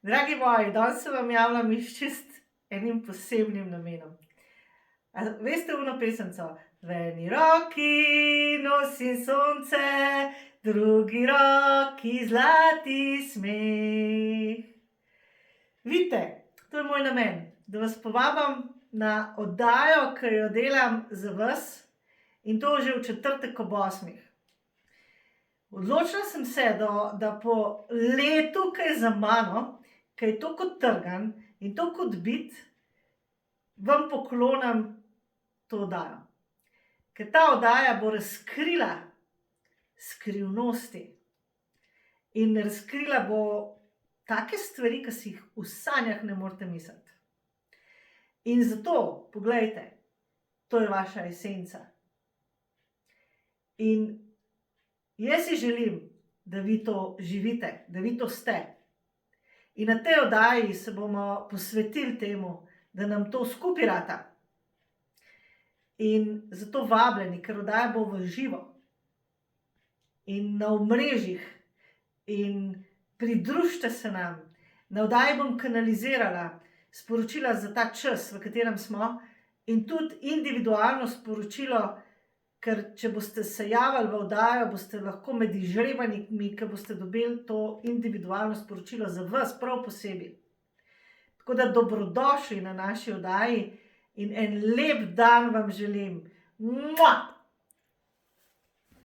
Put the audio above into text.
Dragi moji, danes se vam javljam iz čist enim posebnim namenom. A veste ono pesemco? V eni roki nosim sonce, drugi roki zlati smeh. Vidite, to je moj namen, da vas povabim na oddajo, ki jo delam za vas, in to že v četrtek ob 8. Odločila sem se, da po letu, ki je za mano, ki je toliko trgan in toliko odbit, vam poklonim to oddajo. Ker ta oddaja bo razkrila skrivnosti in razkrila bo take stvari, ki si jih v sanjah ne morete misliti. In zato, poglejte, to je vaša esenca. In jaz si želim, da vi to živite, da vi to ste. In na tej oddaji se bomo posvetili temu, da nam to skupaj rata. In zato vabljeni, ker oddaja bo v živo in na omrežjih, in pridružite se nam. Na oddaji bom kanalizirala sporočila za ta čas, v katerem smo, in tudi individualno sporočilo, ker če boste se javili v oddajo, boste lahko med izžrebanimi, ki boste dobili to individualno sporočilo za vas, prav posebej. Tako da dobrodošli na naši oddaji in en lep dan vam želim. Mua!